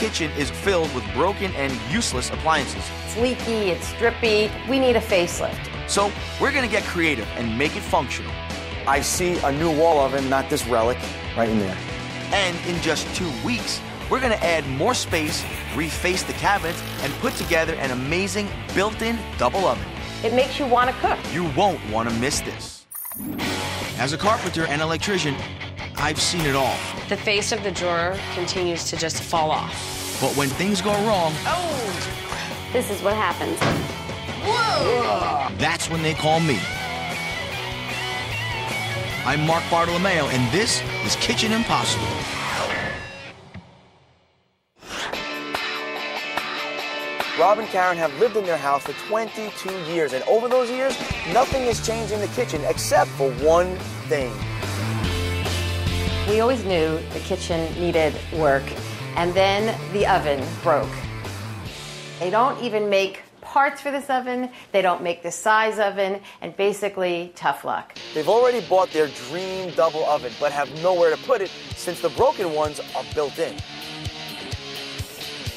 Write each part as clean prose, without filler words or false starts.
kitchen is filled with broken and useless appliances. It's leaky, it's drippy. We need a facelift. So we're gonna get creative and make it functional. I see a new wall oven, not this relic, right in there. And in just 2 weeks, we're gonna add more space, reface the cabinets, and put together an amazing built-in double oven. It makes you want to cook. You won't want to miss this. As a carpenter and electrician, I've seen it all. The face of the drawer continues to just fall off. But when things go wrong, This is what happens. that's when they call me. I'm Mark Bartolomeo, and this is Kitchen Impossible. Rob and Karen have lived in their house for 22 years, and over those years, nothing has changed in the kitchen except for one thing. We always knew the kitchen needed work, and then the oven broke. They don't even make parts for this oven, they don't make this size oven, and basically, tough luck. They've already bought their dream double oven, but have nowhere to put it since the broken ones are built in.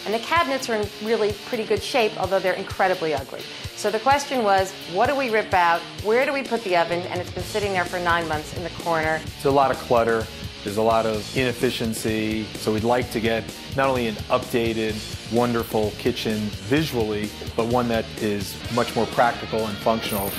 And the cabinets are in really pretty good shape, although they're incredibly ugly. So the question was, what do we rip out? Where do we put the oven? And it's been sitting there for 9 months in the corner. There's a lot of clutter. There's a lot of inefficiency. So we'd like to get not only an updated, wonderful kitchen visually, but one that is much more practical and functional.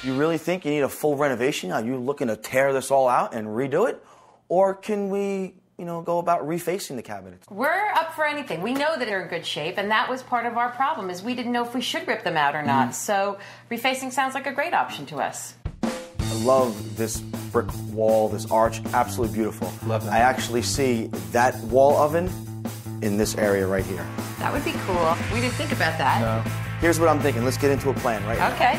You really think you need a full renovation? Are you looking to tear this all out and redo it? Or can we, go about refacing the cabinets? We're up for anything. We know that they're in good shape, and that was part of our problem, is we didn't know if we should rip them out or not. So refacing sounds like a great option to us. I love this brick wall, this arch, absolutely beautiful. Love that. I actually see that wall oven in this area right here. That would be cool. We didn't think about that. No. Here's what I'm thinking. Let's get into a plan right now. Okay.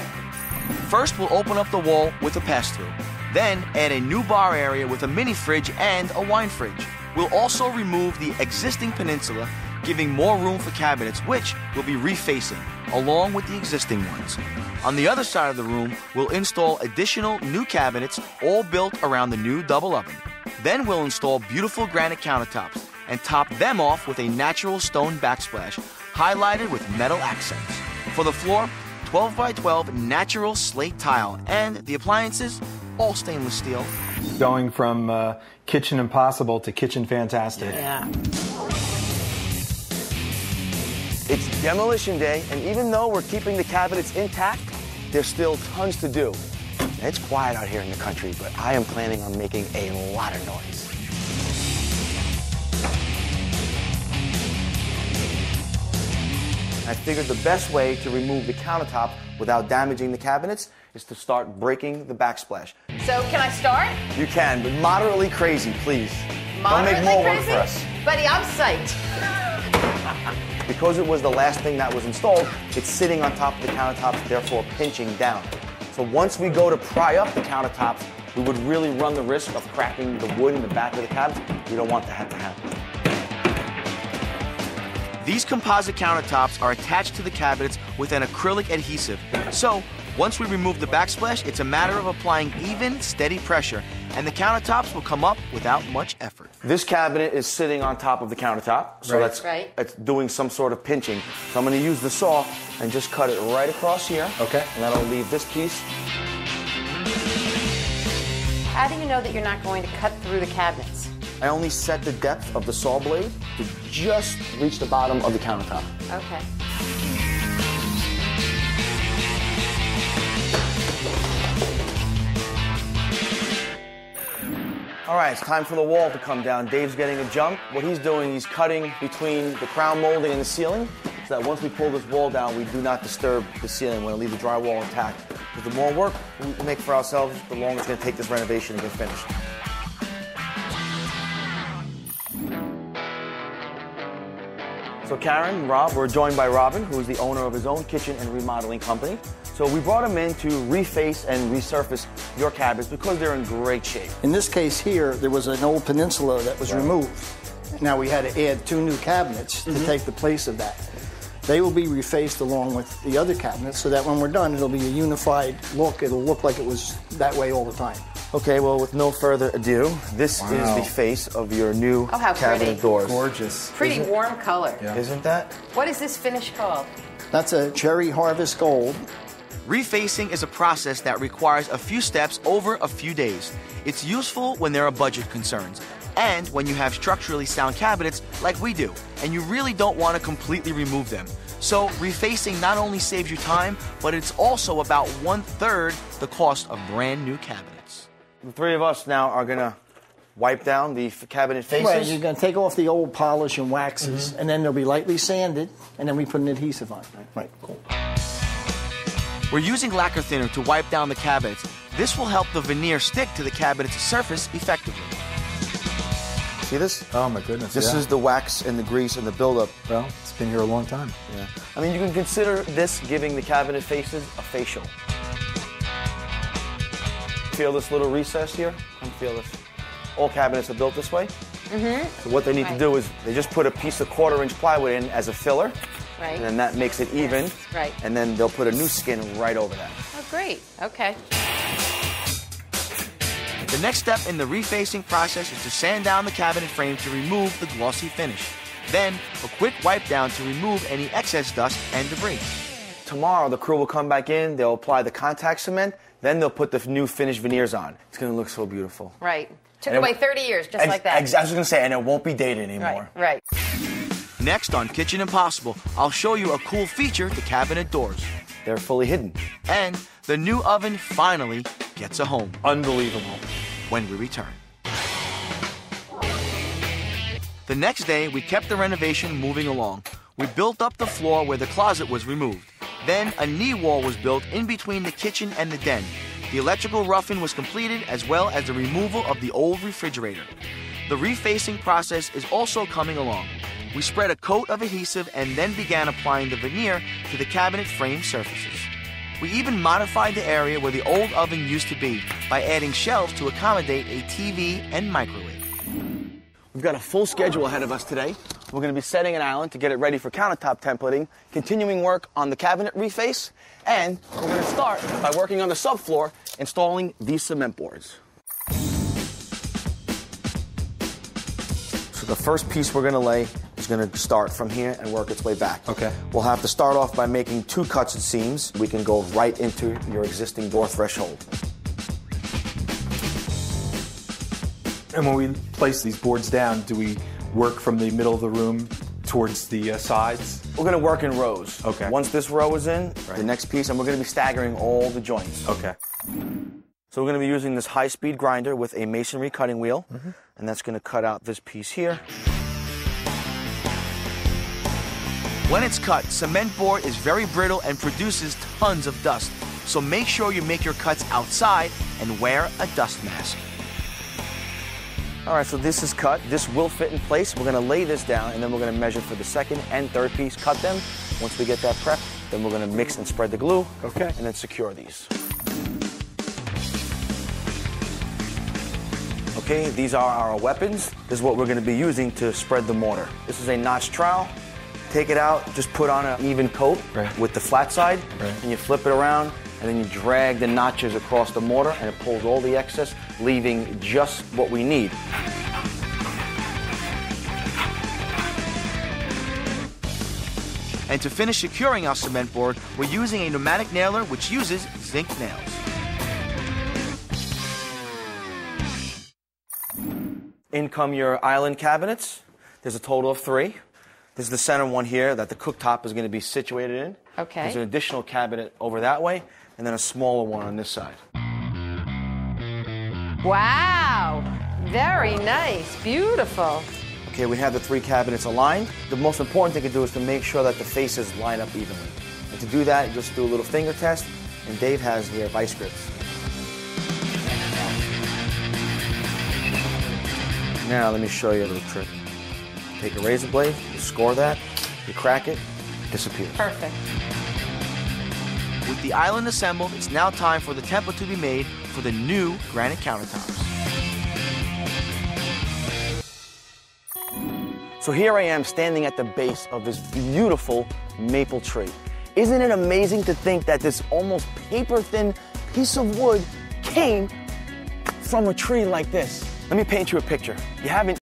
First, we'll open up the wall with a pass-through. Then, add a new bar area with a mini fridge and a wine fridge. We'll also remove the existing peninsula, giving more room for cabinets, which we'll be refacing, along with the existing ones. On the other side of the room, we'll install additional new cabinets, all built around the new double oven. Then we'll install beautiful granite countertops and top them off with a natural stone backsplash, highlighted with metal accents. For the floor, 12 by 12 natural slate tile, and the appliances, all stainless steel. Going from Kitchen Impossible to Kitchen Fantastic. Yeah. It's demolition day, and even though we're keeping the cabinets intact, there's still tons to do. And it's quiet out here in the country, but I am planning on making a lot of noise. I figured the best way to remove the countertop without damaging the cabinets is to start breaking the backsplash. So can I start? You can, but moderately crazy, please. Moderately Don't make more crazy? work for us. Buddy, I'm psyched. Because it was the last thing that was installed, it's sitting on top of the countertops, therefore pinching down. So once we go to pry up the countertops, we would really run the risk of cracking the wood in the back of the cabinets. We don't want that to happen. These composite countertops are attached to the cabinets with an acrylic adhesive. So, once we remove the backsplash, it's a matter of applying even, steady pressure, and the countertops will come up without much effort. This cabinet is sitting on top of the countertop, so Right. it's doing some sort of pinching. So I'm going to use the saw and just cut it right across here. Okay. And that'll leave this piece. How do you know that you're not going to cut through the cabinets? I only set the depth of the saw blade to just reach the bottom of the countertop. Okay. All right, it's time for the wall to come down. Dave's getting a jump. What he's doing, he's cutting between the crown molding and the ceiling so that once we pull this wall down, we do not disturb the ceiling. We're going to leave the drywall intact. Because the more work we make for ourselves, the longer it's going to take this renovation to get finished. So Karen, Rob, we're joined by Robin, who is the owner of his own kitchen and remodeling company. So we brought him in to reface and resurface your cabinets because they're in great shape. In this case here, there was an old peninsula that was removed. Now we had to add 2 new cabinets to take the place of that. They will be refaced along with the other cabinets so that when we're done, it'll be a unified look. It'll look like it was that way all the time. Okay, well, with no further ado, this is the face of your new Oh, how cabinet pretty. doors. Gorgeous. Pretty warm color. Yeah. Isn't that? What is this finish called? That's a Cherry Harvest Gold. Refacing is a process that requires a few steps over a few days. It's useful when there are budget concerns and when you have structurally sound cabinets like we do, and you really don't want to completely remove them. So refacing not only saves you time, but it's also about 1/3 the cost of brand new cabinets. The three of us now are going to wipe down the cabinet faces. Right, you're going to take off the old polish and waxes, and then they'll be lightly sanded, and then we put an adhesive on. Right, cool. We're using lacquer thinner to wipe down the cabinets. This will help the veneer stick to the cabinet's surface effectively. See this? Oh my goodness. This is the wax and the grease and the buildup. Well, it's been here a long time. Yeah. I mean, you can consider this giving the cabinet faces a facial. Feel this little recess here? Come feel this. All cabinets are built this way. So what they need to do is they just put a piece of 1/4-inch plywood in as a filler. Right. And then that makes it even. Yes, right. And then they'll put a new skin right over that. Oh, great. Okay. The next step in the refacing process is to sand down the cabinet frame to remove the glossy finish. Then, a quick wipe down to remove any excess dust and debris. Tomorrow, the crew will come back in, they'll apply the contact cement, then they'll put the new finished veneers on. It's going to look so beautiful. Right. Took And away 30 years, just like that. I was going to say, and it won't be dated anymore. Right. Next on Kitchen Impossible, I'll show you a cool feature to cabinet doors. They're fully hidden. And the new oven finally gets a home Unbelievable. when we return. The next day, we kept the renovation moving along. We built up the floor where the closet was removed. Then a knee wall was built in between the kitchen and the den. The electrical roughing was completed as well as the removal of the old refrigerator. The refacing process is also coming along. We spread a coat of adhesive and then began applying the veneer to the cabinet frame surfaces. We even modified the area where the old oven used to be by adding shelves to accommodate a TV and microwave. We've got a full schedule ahead of us today. We're going to be setting an island to get it ready for countertop templating, continuing work on the cabinet reface, and we're going to start by working on the subfloor, installing these cement boards. So the first piece we're going to lay is going to start from here and work its way back. Okay. We'll have to start off by making 2 cuts and seams. We can go right into your existing door threshold. And when we place these boards down, do we work from the middle of the room towards the sides? We're going to work in rows. Okay. Once this row is in, Right. the next piece, and we're going to be staggering all the joints. Okay. So we're going to be using this high-speed grinder with a masonry cutting wheel, and that's going to cut out this piece here. When it's cut, cement board is very brittle and produces tons of dust. So make sure you make your cuts outside and wear a dust mask. All right, so this is cut. This will fit in place. We're going to lay this down, and then we're going to measure for the second and third piece, cut them. Once we get that prepped, then we're going to mix and spread the glue, Okay. and then secure these. Okay, these are our weapons. This is what we're going to be using to spread the mortar. This is a notch trowel. Take it out, just put on an even coat with the flat side, and you flip it around, and then you drag the notches across the mortar, and it pulls all the excess, leaving just what we need. And to finish securing our cement board, we're using a pneumatic nailer which uses zinc nails. In come your island cabinets. There's a total of 3. This is the center one here that the cooktop is going to be situated in. Okay. There's an additional cabinet over that way, and then a smaller one on this side. Wow. Very nice. Beautiful. Okay, we have the 3 cabinets aligned. The most important thing to do is to make sure that the faces line up evenly. And to do that, you just do a little finger test, and Dave has here vice grips. Now let me show you a little trick. Take a razor blade, you score that, you crack it, it disappears. Perfect. With the island assembled, it's now time for the template to be made for the new granite countertops. So here I am standing at the base of this beautiful maple tree. Isn't it amazing to think that this almost paper-thin piece of wood came from a tree like this. Let me paint you a picture. You haven't